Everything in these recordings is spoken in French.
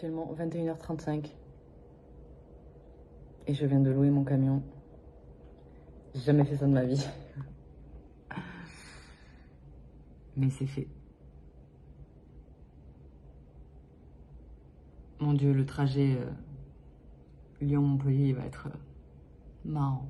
actuellement 21h35 et je viens de louer mon camion. J'ai jamais fait ça de ma vie. Mais c'est fait. Mon Dieu, le trajet Lyon-Montpellier va être marrant.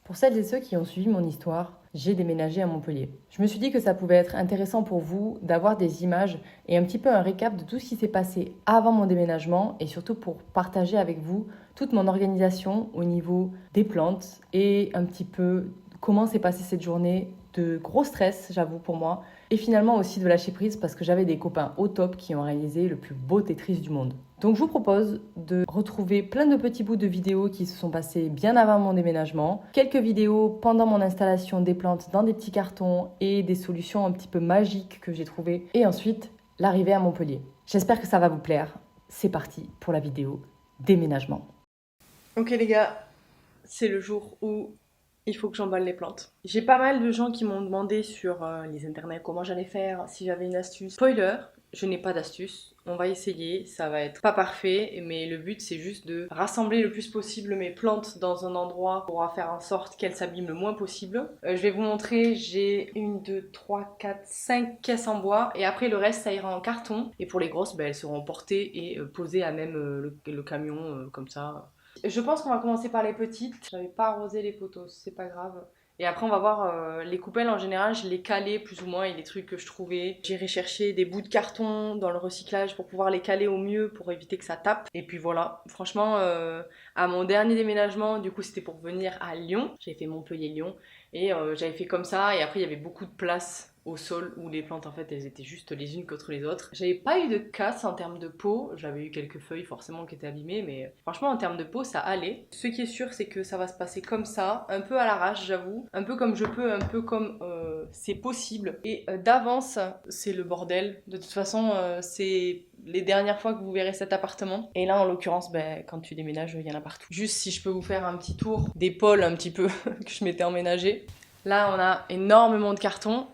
Pour celles et ceux qui ont suivi mon histoire, j'ai déménagé à Montpellier. Je me suis dit que ça pouvait être intéressant pour vous d'avoir des images et un petit peu un récap de tout ce qui s'est passé avant mon déménagement et surtout pour partager avec vous toute mon organisation au niveau des plantes et un petit peu comment s'est passée cette journée de gros stress, j'avoue, pour moi. Et finalement aussi de lâcher prise parce que j'avais des copains au top qui ont réalisé le plus beau Tetris du monde. Donc je vous propose de retrouver plein de petits bouts de vidéos qui se sont passés bien avant mon déménagement, quelques vidéos pendant mon installation des plantes dans des petits cartons et des solutions un petit peu magiques que j'ai trouvées, et ensuite l'arrivée à Montpellier. J'espère que ça va vous plaire. C'est parti pour la vidéo déménagement. Ok les gars, c'est le jour où il faut que j'emballe les plantes. J'ai pas mal de gens qui m'ont demandé sur les internets comment j'allais faire, si j'avais une astuce. Spoiler, je n'ai pas d'astuce. On va essayer, ça va être pas parfait, mais le but c'est juste de rassembler le plus possible mes plantes dans un endroit pour faire en sorte qu'elles s'abîment le moins possible. Je vais vous montrer, j'ai 1, 2, 3, 4, 5 caisses en bois et après le reste ça ira en carton. Et pour les grosses, elles seront portées et posées à même le camion comme ça. Je pense qu'on va commencer par les petites. J'avais pas arrosé les poteaux, c'est pas grave. Et après on va voir les coupelles en général, je les calais plus ou moins et les trucs que je trouvais. J'ai recherché des bouts de carton dans le recyclage pour pouvoir les caler au mieux pour éviter que ça tape. Et puis voilà, franchement à mon dernier déménagement, du coup c'était pour venir à Lyon. J'avais fait Montpellier-Lyon et j'avais fait comme ça et après il y avait beaucoup de place au sol où les plantes en fait elles étaient juste les unes contre les autres. J'avais pas eu de casse en termes de peau, j'avais eu quelques feuilles forcément qui étaient abîmées mais franchement en termes de peau ça allait. Ce qui est sûr c'est que ça va se passer comme ça, un peu à l'arrache j'avoue, un peu comme je peux, un peu comme c'est possible et d'avance c'est le bordel. De toute façon c'est les dernières fois que vous verrez cet appartement et là en l'occurrence quand tu déménages il y en a partout. Juste si je peux vous faire un petit tour des pôles un petit peu que je m'étais emménagé. Là on a énormément de cartons.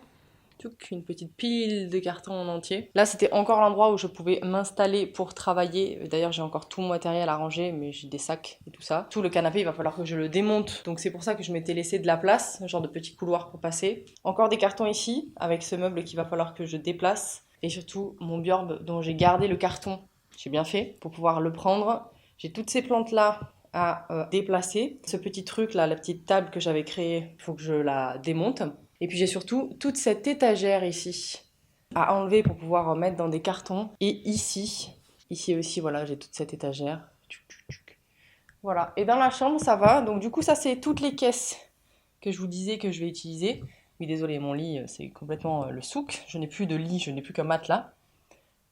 Une petite pile de cartons en entier. Là c'était encore l'endroit où je pouvais m'installer pour travailler. D'ailleurs j'ai encore tout mon matériel à ranger, mais j'ai des sacs et tout ça. Tout le canapé il va falloir que je le démonte, donc c'est pour ça que je m'étais laissé de la place, un genre de petit couloir pour passer. Encore des cartons ici, avec ce meuble qu'il va falloir que je déplace. Et surtout mon biorbe dont j'ai gardé le carton, j'ai bien fait, pour pouvoir le prendre. J'ai toutes ces plantes là à déplacer. Ce petit truc là, la petite table que j'avais créée, il faut que je la démonte. Et puis j'ai surtout toute cette étagère ici à enlever pour pouvoir mettre dans des cartons. Et ici aussi, voilà, j'ai toute cette étagère. Voilà, et dans la chambre, ça va. Donc du coup, ça, c'est toutes les caisses que je vous disais que je vais utiliser. Oui, désolé, mon lit, c'est complètement le souk. Je n'ai plus de lit, je n'ai plus qu'un matelas.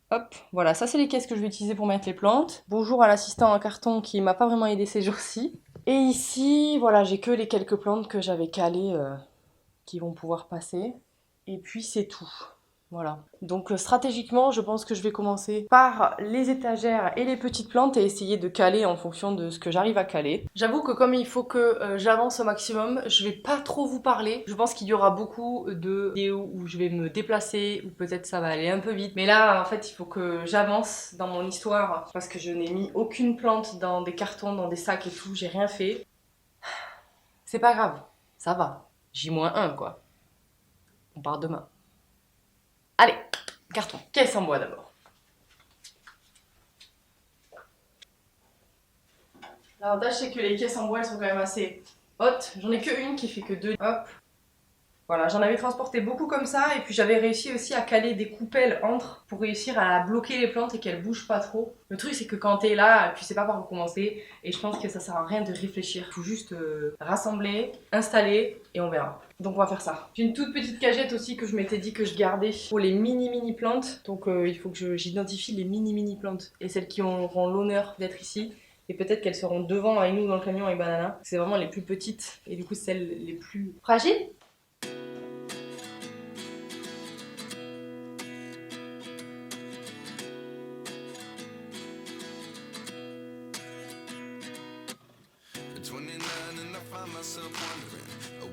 Hop, voilà, ça, c'est les caisses que je vais utiliser pour mettre les plantes. Bonjour à l'assistant en carton qui m'a pas vraiment aidé ces jours-ci. Et ici, voilà, j'ai que les quelques plantes que j'avais calées... qui vont pouvoir passer. Et puis c'est tout. Voilà. Donc stratégiquement, je pense que je vais commencer par les étagères et les petites plantes et essayer de caler en fonction de ce que j'arrive à caler. J'avoue que comme il faut que j'avance au maximum, je vais pas trop vous parler. Je pense qu'il y aura beaucoup de vidéos où je vais me déplacer, ou peut-être ça va aller un peu vite. Mais là, en fait, il faut que j'avance dans mon histoire parce que je n'ai mis aucune plante dans des cartons, dans des sacs et tout. J'ai rien fait. C'est pas grave. Ça va. J-1 quoi. On part demain. Allez, carton. Caisse en bois d'abord. L'avantage c'est que les caisses en bois elles sont quand même assez hautes. J'en ai que une qui fait que 2. Hop. Voilà, j'en avais transporté beaucoup comme ça et puis j'avais réussi aussi à caler des coupelles entre pour réussir à bloquer les plantes et qu'elles bougent pas trop. Le truc c'est que quand t'es là, tu sais pas par où commencer et je pense que ça sert à rien de réfléchir. Faut juste rassembler, installer et on verra. Donc on va faire ça. J'ai une toute petite cagette aussi que je m'étais dit que je gardais pour les mini plantes. Donc il faut que j'identifie les mini plantes et celles qui auront l'honneur d'être ici. Et peut-être qu'elles seront devant avec nous dans le camion avec Banana. C'est vraiment les plus petites et du coup celles les plus fragiles.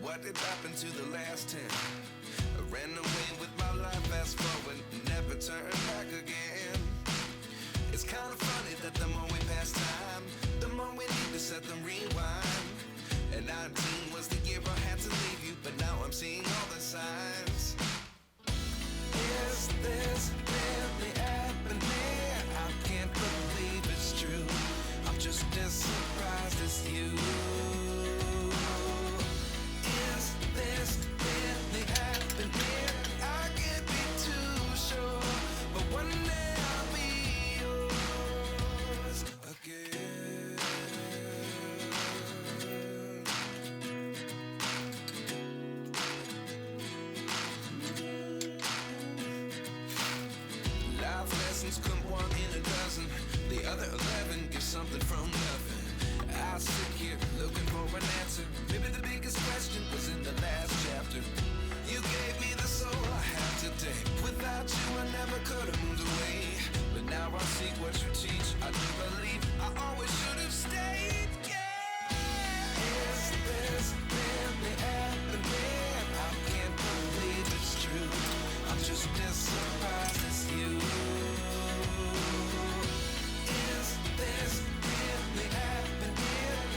What did happen to the last 10? I ran away with my life, fast forward, never turn back again. that the more we pass time, the more we need to set them rewind. And 19 was the year I had to leave you, but now I'm seeing all the signs. Is this really happening? I can't believe it's true. I'm just as surprised as you. Is this really happening? I can't be too sure, but one day I'll be yours again. Life lessons come one in a dozen. The other 11 give something from nothing. I sit here looking for an answer. Maybe the biggest question was in the last chapter. You gave me the soul I have today. Without you I never could have moved away. But now I see what you teach. I do believe I always should have stayed. Yeah. Is this really happening? I can't believe it's true. I'm just as surprised as you. Is this really happening?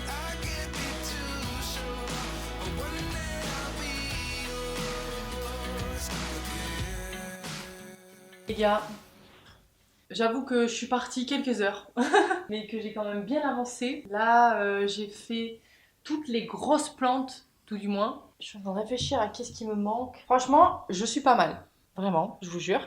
I can't be too sure, but one day I'll be yours again. Les gars, j'avoue que je suis partie quelques heures, mais que j'ai quand même bien avancé. Là, j'ai fait toutes les grosses plantes, tout du moins. Je suis en train de réfléchir à qu'est-ce qui me manque. Franchement, je suis pas mal. Vraiment, je vous jure.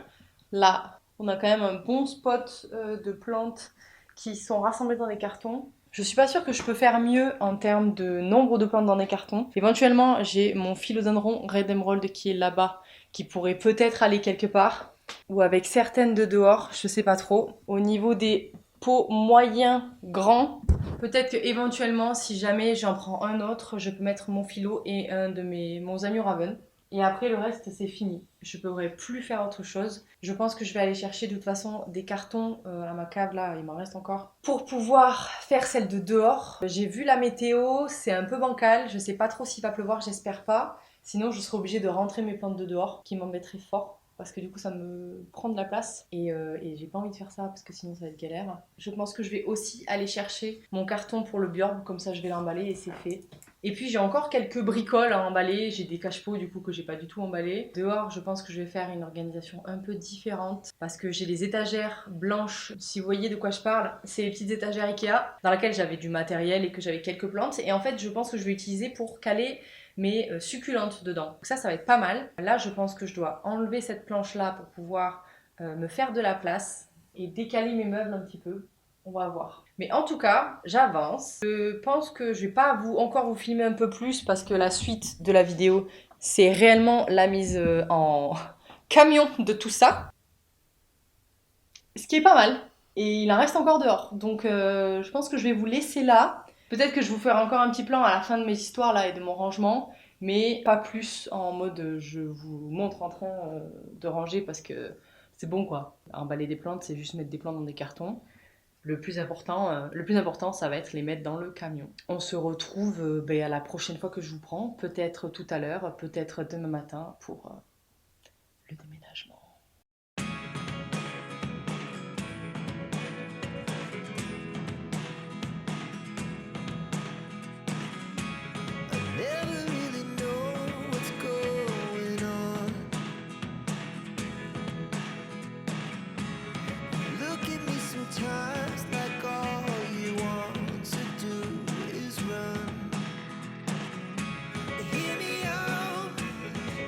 Là, on a quand même un bon spot de plantes qui sont rassemblées dans des cartons. Je suis pas sûre que je peux faire mieux en termes de nombre de plantes dans des cartons. Éventuellement, j'ai mon philodendron Red Emerald qui est là-bas, qui pourrait peut-être aller quelque part. Ou avec certaines de dehors, je sais pas trop. Au niveau des pots moyens, grands, peut-être que éventuellement, si jamais j'en prends un autre, je peux mettre mon philo et un de mon Zamur Raven. Et après, le reste, c'est fini. Je ne pourrai plus faire autre chose. Je pense que je vais aller chercher de toute façon des cartons à ma cave, là, il m'en reste encore, pour pouvoir faire celle de dehors. J'ai vu la météo, c'est un peu bancal. Je sais pas trop s'il va pleuvoir, j'espère pas. Sinon, je serai obligée de rentrer mes plantes de dehors, qui m'embêterait fort. Parce que du coup, ça me prend de la place. Et j'ai pas envie de faire ça, parce que sinon, ça va être galère. Je pense que je vais aussi aller chercher mon carton pour le Björn. Comme ça, je vais l'emballer et c'est fait. Et puis j'ai encore quelques bricoles à emballer, j'ai des cache-pots du coup que j'ai pas du tout emballés. Dehors, je pense que je vais faire une organisation un peu différente parce que j'ai les étagères blanches. Si vous voyez de quoi je parle, c'est les petites étagères Ikea dans lesquelles j'avais du matériel et que j'avais quelques plantes. Et en fait, je pense que je vais utiliser pour caler mes succulentes dedans. Donc ça va être pas mal. Là, je pense que je dois enlever cette planche-là pour pouvoir me faire de la place et décaler mes meubles un petit peu. On va voir. Mais en tout cas, j'avance. Je pense que je vais pas encore vous filmer un peu plus parce que la suite de la vidéo, c'est réellement la mise en camion de tout ça. Ce qui est pas mal. Et il en reste encore dehors. Donc je pense que je vais vous laisser là. Peut-être que je vous ferai encore un petit plan à la fin de mes histoires là et de mon rangement. Mais pas plus en mode je vous montre en train de ranger parce que c'est bon quoi. Emballer des plantes, c'est juste mettre des plantes dans des cartons. Le plus important, ça va être les mettre dans le camion. On se retrouve à la prochaine fois que je vous prends, peut-être tout à l'heure, peut-être demain matin pour le déménagement.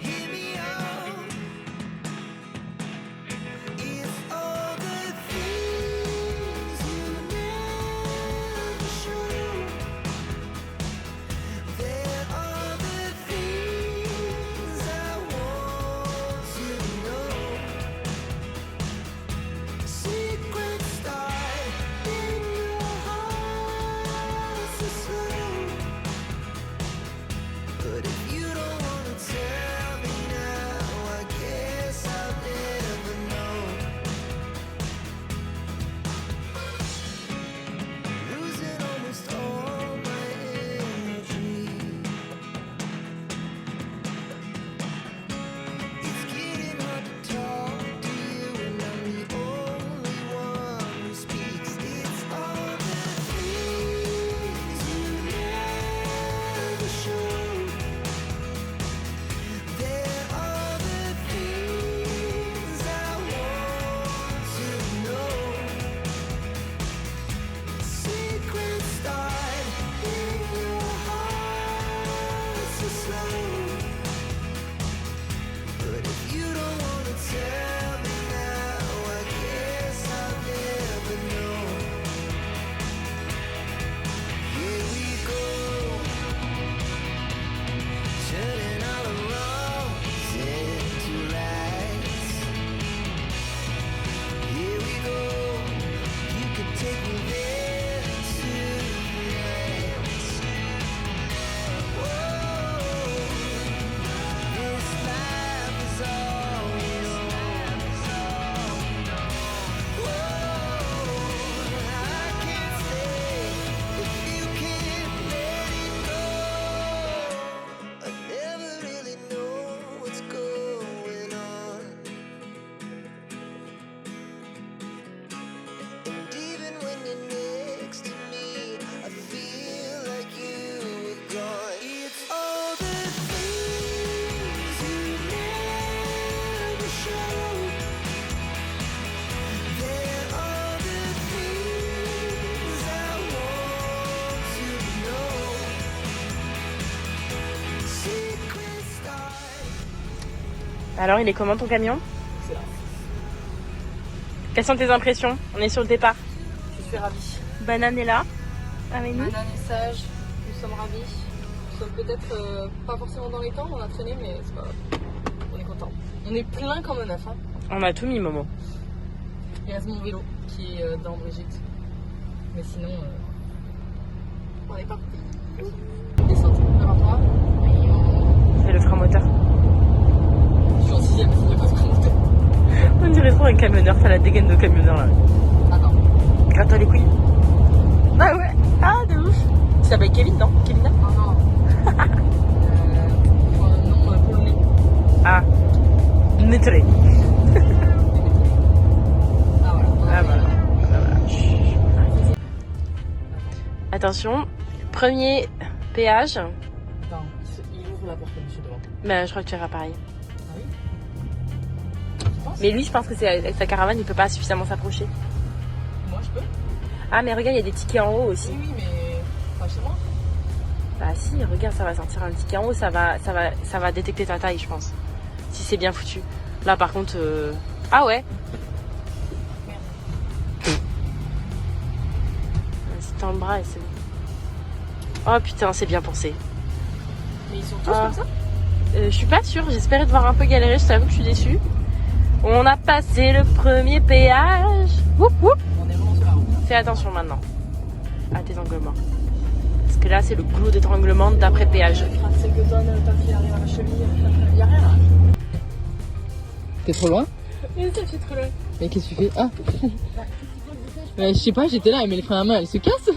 Hear me out, Alors, il est comment ton camion? Excellent. Quelles sont tes impressions? On est sur le départ. Je suis ravie. Banane est là, avec nous. Madame est sage, nous sommes ravis. Nous sommes peut-être pas forcément dans les temps, on a traîné, mais c'est pas grave. On est content. On est plein comme un œuf. Hein. On a tout mis, Momo. Il reste mon vélo qui est dans Brigitte. Mais sinon, on est parti. Descente. Alors toi, C'est le frein moteur. je suis en 6ème, il n'y a pas de frein moteur. On dirait trop un camionneur, t'as la dégaine de camionneur là. Attends. Gratte-toi les couilles. Ah ouais, ah de ouf. Il s'appelle Kevin, non? Kevin? Non, non. Faut un nom polonais. Ah, Nettelé. Ah voilà. Ah voilà. Attention, premier péage. Attends, il ouvre la porte dessus devant. Ben, je crois que tu feras pareil. Ah oui? Tu penses? Mais lui, je pense que c'est avec sa caravane, il peut pas suffisamment s'approcher. Moi je peux? Ah, mais regarde, il y a des tickets en haut aussi. Oui, mais pas chez moi. Bah si, regarde, ça va sortir un ticket en haut, ça va détecter ta taille, je pense. Si c'est bien foutu. Là, par contre, ah ouais. Si tends le bras et c'est bon. Oh putain, c'est bien pensé. Mais ils sont tous Ah. comme ça? Je suis pas sûre, j'espérais devoir un peu galérer, je t'avoue que je suis déçue. On a passé le premier péage. Woup, woup. On est vraiment sur la route. Fais attention maintenant à tes anglements. Parce que là, c'est le goulot d'étranglement d'après péage. C'est que donne ta fille arrive à la cheville. Y'a rien là. T'es trop loin? Mais ça, c'est trop loin. Mais qu'est-ce que tu fais? Ah! Je sais pas, j'étais là, elle met les freins à main, elle se casse!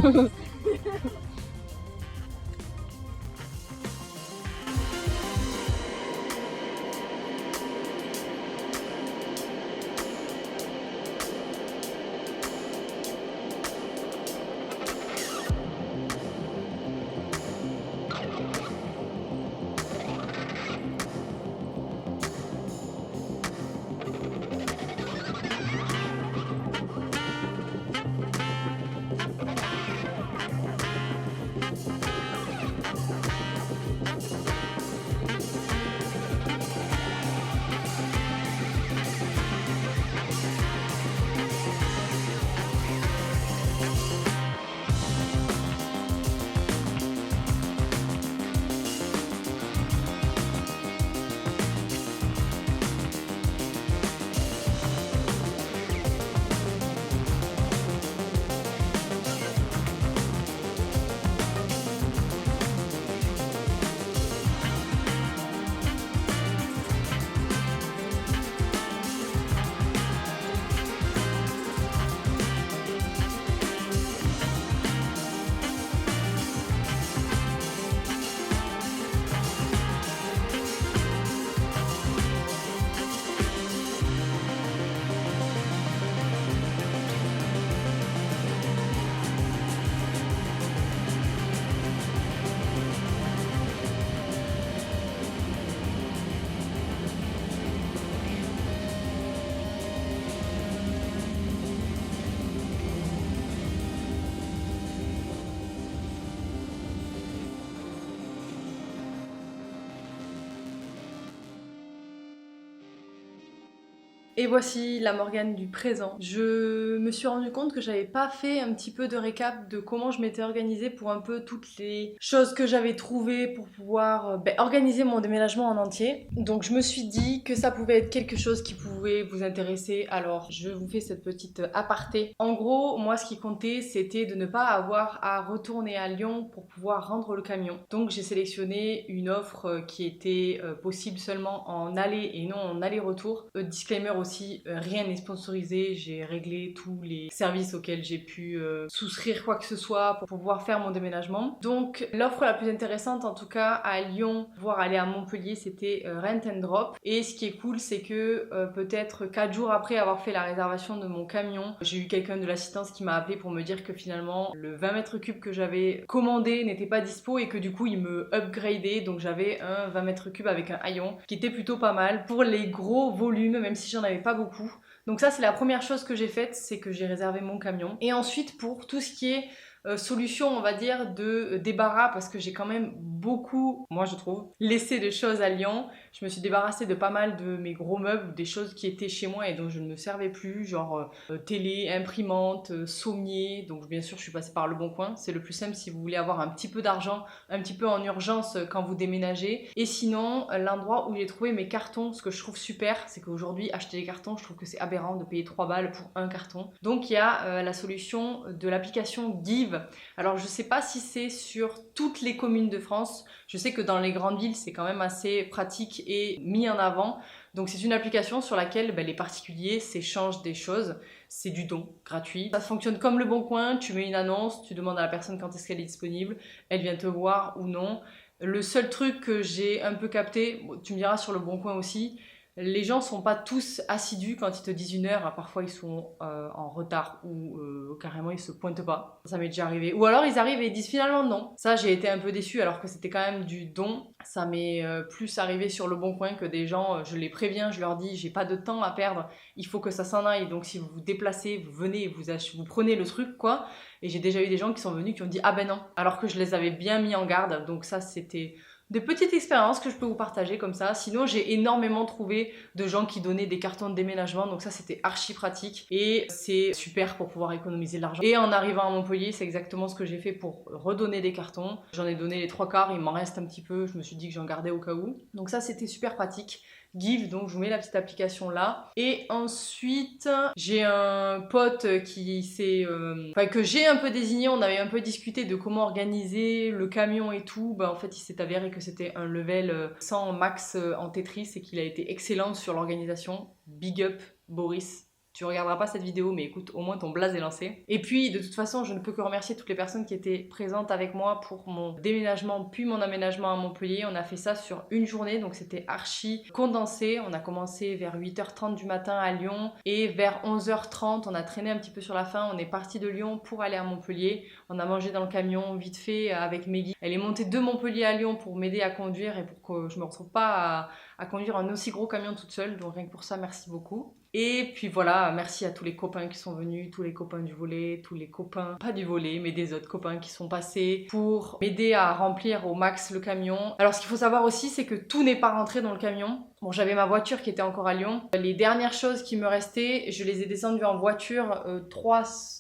Et voici la Morgane du présent. Je me suis rendu compte que j'avais pas fait un petit peu de récap de comment je m'étais organisée pour un peu toutes les choses que j'avais trouvées pour pouvoir organiser mon déménagement en entier. Donc je me suis dit que ça pouvait être quelque chose qui pouvait vous intéresser. Alors je vous fais cette petite aparté. En gros, moi ce qui comptait c'était de ne pas avoir à retourner à Lyon pour pouvoir rendre le camion. Donc j'ai sélectionné une offre qui était possible seulement en aller et non en aller-retour. Disclaimer aussi, rien n'est sponsorisé, j'ai réglé tous les services auxquels j'ai pu souscrire quoi que ce soit pour pouvoir faire mon déménagement. Donc l'offre la plus intéressante en tout cas à Lyon, voire aller à Montpellier, c'était Rent and Drop. Et ce qui est cool, c'est que peut-être 4 jours après avoir fait la réservation de mon camion, j'ai eu quelqu'un de l'assistance qui m'a appelé pour me dire que finalement le 20 mètres cubes que j'avais commandé n'était pas dispo et que du coup il me upgradait, donc j'avais un 20 mètres cubes avec un haillon qui était plutôt pas mal pour les gros volumes, même si j'en avais pas beaucoup. Donc ça c'est la première chose que j'ai faite, c'est que j'ai réservé mon camion. Et ensuite pour tout ce qui est solution, on va dire, de débarras parce que j'ai quand même beaucoup, moi je trouve, laissé de choses à Lyon. Je me suis débarrassée de pas mal de mes gros meubles, des choses qui étaient chez moi et dont je ne me servais plus, genre télé, imprimante, sommier. Donc bien sûr, je suis passée par Le Bon Coin. C'est le plus simple si vous voulez avoir un petit peu d'argent, un petit peu en urgence quand vous déménagez. Et sinon, l'endroit où j'ai trouvé mes cartons, ce que je trouve super, c'est qu'aujourd'hui, acheter des cartons, je trouve que c'est aberrant de payer 3 balles pour un carton. Donc il y a la solution de l'application Give. Alors je sais pas si c'est sur toutes les communes de France. Je sais que dans les grandes villes, c'est quand même assez pratique et mis en avant. Donc c'est une application sur laquelle les particuliers s'échangent des choses. C'est du don gratuit. Ça fonctionne comme Le Bon Coin. Tu mets une annonce, tu demandes à la personne quand est-ce qu'elle est disponible. Elle vient te voir ou non. Le seul truc que j'ai un peu capté, tu me diras sur Le Bon Coin aussi, les gens sont pas tous assidus quand ils te disent une heure. Parfois ils sont en retard ou carrément ils se pointent pas. Ça m'est déjà arrivé. Ou alors ils arrivent et ils disent finalement non. Ça j'ai été un peu déçue alors que c'était quand même du don. Ça m'est plus arrivé sur Le Bon Coin que des gens, je les préviens, je leur dis j'ai pas de temps à perdre, il faut que ça s'en aille. Donc si vous vous déplacez, vous venez, vous prenez le truc quoi. Et j'ai déjà eu des gens qui sont venus qui ont dit ah ben non. Alors que je les avais bien mis en garde. Donc ça c'était des petites expériences que je peux vous partager comme ça. Sinon, j'ai énormément trouvé de gens qui donnaient des cartons de déménagement. Donc ça, c'était archi pratique. Et c'est super pour pouvoir économiser de l'argent. Et en arrivant à Montpellier, c'est exactement ce que j'ai fait pour redonner des cartons. J'en ai donné les 3/4, il m'en reste un petit peu. Je me suis dit que j'en gardais au cas où. Donc ça, c'était super pratique. Give, donc je vous mets la petite application là. Et ensuite, j'ai un pote qui s'est... que j'ai un peu désigné, on avait un peu discuté de comment organiser le camion et tout. En fait, il s'est avéré que c'était un level 100 max en Tetris et qu'il a été excellent sur l'organisation. Big up, Boris. Tu regarderas pas cette vidéo, mais écoute, au moins ton blaze est lancé. Et puis, de toute façon, je ne peux que remercier toutes les personnes qui étaient présentes avec moi pour mon déménagement, puis mon aménagement à Montpellier. On a fait ça sur une journée, donc c'était archi condensé. On a commencé vers 8h30 du matin à Lyon, et vers 11h30, on a traîné un petit peu sur la fin. On est parti de Lyon pour aller à Montpellier. On a mangé dans le camion, vite fait, avec Meggy. Elle est montée de Montpellier à Lyon pour m'aider à conduire et pour que je me retrouve pas à conduire un aussi gros camion toute seule. Donc rien que pour ça, merci beaucoup. Et puis voilà, merci à tous les copains qui sont venus, tous les copains du volet, tous les copains, pas du volet, mais des autres copains qui sont passés pour m'aider à remplir au max le camion. Alors ce qu'il faut savoir aussi, c'est que tout n'est pas rentré dans le camion. Bon, j'avais ma voiture qui était encore à Lyon. Les dernières choses qui me restaient, je les ai descendues en voiture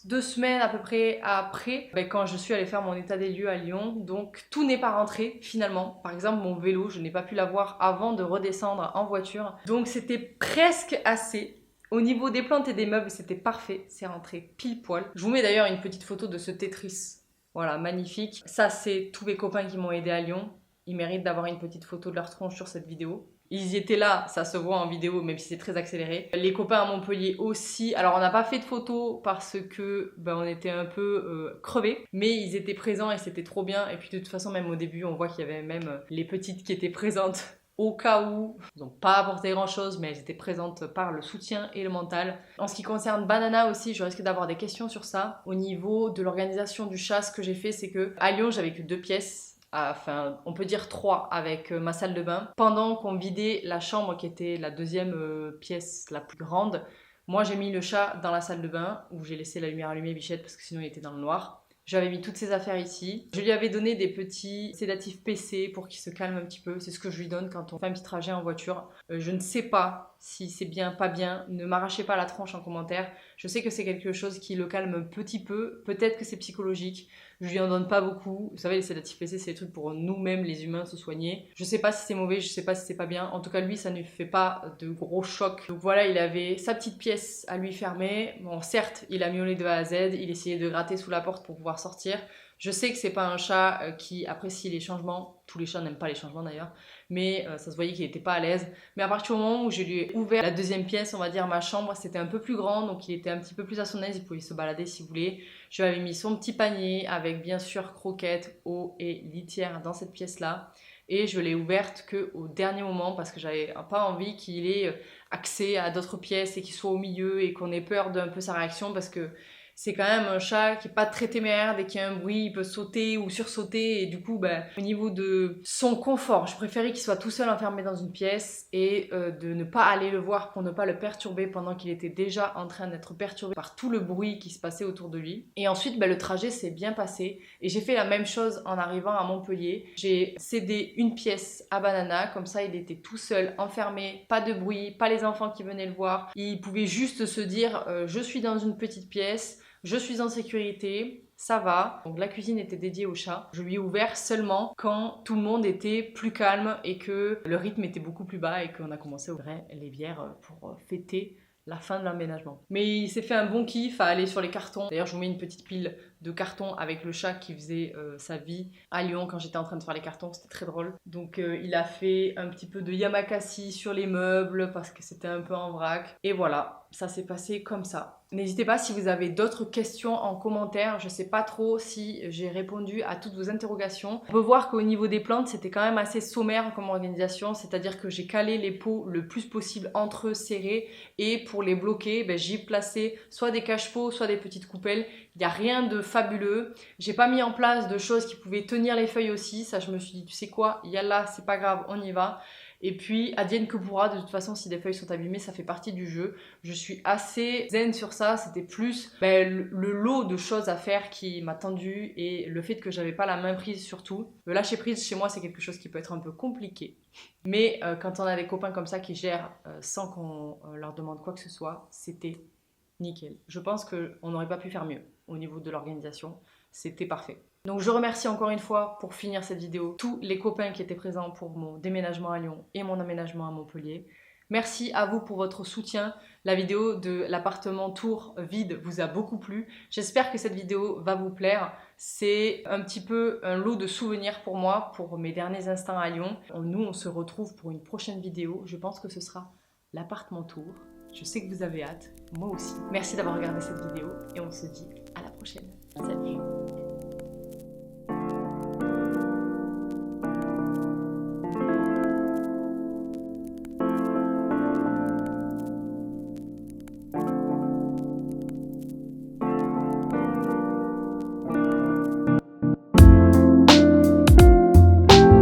2 semaines à peu près après, quand je suis allée faire mon état des lieux à Lyon. Donc tout n'est pas rentré finalement. Par exemple, mon vélo, je n'ai pas pu l'avoir avant de redescendre en voiture. Donc c'était presque assez. Au niveau des plantes et des meubles, c'était parfait. C'est rentré pile poil. Je vous mets d'ailleurs une petite photo de ce Tetris. Voilà, magnifique. Ça, c'est tous mes copains qui m'ont aidé à Lyon. Ils méritent d'avoir une petite photo de leur tronche sur cette vidéo. Ils y étaient là, ça se voit en vidéo, même si c'est très accéléré. Les copains à Montpellier aussi. Alors, on n'a pas fait de photos parce que on était un peu crevés. Mais ils étaient présents et c'était trop bien. Et puis, de toute façon, même au début, on voit qu'il y avait même les petites qui étaient présentes. Au cas où, ils n'ont pas apporté grand chose, mais elles étaient présentes par le soutien et le mental. En ce qui concerne Banana aussi, je risque d'avoir des questions sur ça. Au niveau de l'organisation du chat, ce que j'ai fait, c'est que à Lyon, j'avais que 2 pièces. Enfin, on peut dire 3 avec ma salle de bain. Pendant qu'on vidait la chambre qui était la deuxième pièce la plus grande, moi j'ai mis le chat dans la salle de bain où j'ai laissé la lumière allumée, Bichette, parce que sinon il était dans le noir. J'avais mis toutes ses affaires ici. Je lui avais donné des petits sédatifs PC pour qu'il se calme un petit peu. C'est ce que je lui donne quand on fait un petit trajet en voiture. Je ne sais pas si c'est bien, pas bien. Ne m'arrachez pas la tronche en commentaire. Je sais que c'est quelque chose qui le calme un petit peu. Peut-être que c'est psychologique. Je lui en donne pas beaucoup. Vous savez, les sédatifs PC, c'est des trucs pour nous-mêmes, les humains, se soigner. Je sais pas si c'est mauvais, je sais pas si c'est pas bien. En tout cas, lui, ça ne fait pas de gros chocs. Donc voilà, il avait sa petite pièce à lui fermer. Bon, certes, il a miaulé de A à Z. Il essayait de gratter sous la porte pour pouvoir sortir. Je sais que c'est pas un chat qui apprécie les changements. Tous les chats n'aiment pas les changements d'ailleurs. Mais ça se voyait qu'il était pas à l'aise. Mais à partir du moment où je lui ai ouvert la deuxième pièce, on va dire ma chambre, c'était un peu plus grand. Donc il était un petit peu plus à son aise. Il pouvait se balader si vous voulez. Je lui avais mis son petit panier avec bien sûr croquettes, eau et litière dans cette pièce-là. Et je l'ai ouverte qu'au dernier moment parce que j'avais pas envie qu'il ait accès à d'autres pièces et qu'il soit au milieu et qu'on ait peur d'un peu sa réaction parce que c'est quand même un chat qui est pas très téméraire. Dès qu'il y a un bruit, il peut sauter ou sursauter. Et du coup, au niveau de son confort, je préférais qu'il soit tout seul enfermé dans une pièce et de ne pas aller le voir pour ne pas le perturber pendant qu'il était déjà en train d'être perturbé par tout le bruit qui se passait autour de lui. Et ensuite, le trajet s'est bien passé et j'ai fait la même chose en arrivant à Montpellier. J'ai cédé une pièce à Banana, comme ça il était tout seul, enfermé, pas de bruit, pas les enfants qui venaient le voir. Il pouvait juste se dire je suis dans une petite pièce, je suis en sécurité, ça va. Donc la cuisine était dédiée au chat. Je lui ai ouvert seulement quand tout le monde était plus calme et que le rythme était beaucoup plus bas et qu'on a commencé à ouvrir les bières pour fêter la fin de l'emménagement. Mais il s'est fait un bon kiff à aller sur les cartons. D'ailleurs, je vous mets une petite pile de cartons avec le chat qui faisait sa vie à Lyon quand j'étais en train de faire les cartons. C'était très drôle. Donc, il a fait un petit peu de yamakasi sur les meubles parce que c'était un peu en vrac. Et voilà, ça s'est passé comme ça. N'hésitez pas si vous avez d'autres questions en commentaire. Je sais pas trop si j'ai répondu à toutes vos interrogations. On peut voir qu'au niveau des plantes, c'était quand même assez sommaire comme organisation. C'est-à-dire que j'ai calé les pots le plus possible entre eux serrés. Et pour les bloquer, j'y ai placé soit des cache-pots, soit des petites coupelles. Il n'y a rien de fabuleux. J'ai pas mis en place de choses qui pouvaient tenir les feuilles aussi. Ça, je me suis dit, tu sais quoi, yallah, c'est pas grave, on y va. Et puis, advienne que pourra, de toute façon, si des feuilles sont abîmées, ça fait partie du jeu. Je suis assez zen sur ça, c'était plus le lot de choses à faire qui m'a tendu et le fait que j'avais pas la main prise surtout. Le lâcher prise chez moi, c'est quelque chose qui peut être un peu compliqué. Mais quand on a des copains comme ça qui gèrent sans qu'on leur demande quoi que ce soit, c'était nickel. Je pense qu'on n'aurait pas pu faire mieux au niveau de l'organisation. C'était parfait. Donc je remercie encore une fois pour finir cette vidéo tous les copains qui étaient présents pour mon déménagement à Lyon et mon aménagement à Montpellier. Merci à vous pour votre soutien. La vidéo de l'appartement tour vide vous a beaucoup plu. J'espère que cette vidéo va vous plaire. C'est un petit peu un lot de souvenirs pour moi, pour mes derniers instants à Lyon. Nous, on se retrouve pour une prochaine vidéo. Je pense que ce sera l'appartement tour. Je sais que vous avez hâte, moi aussi. Merci d'avoir regardé cette vidéo et on se dit à la prochaine.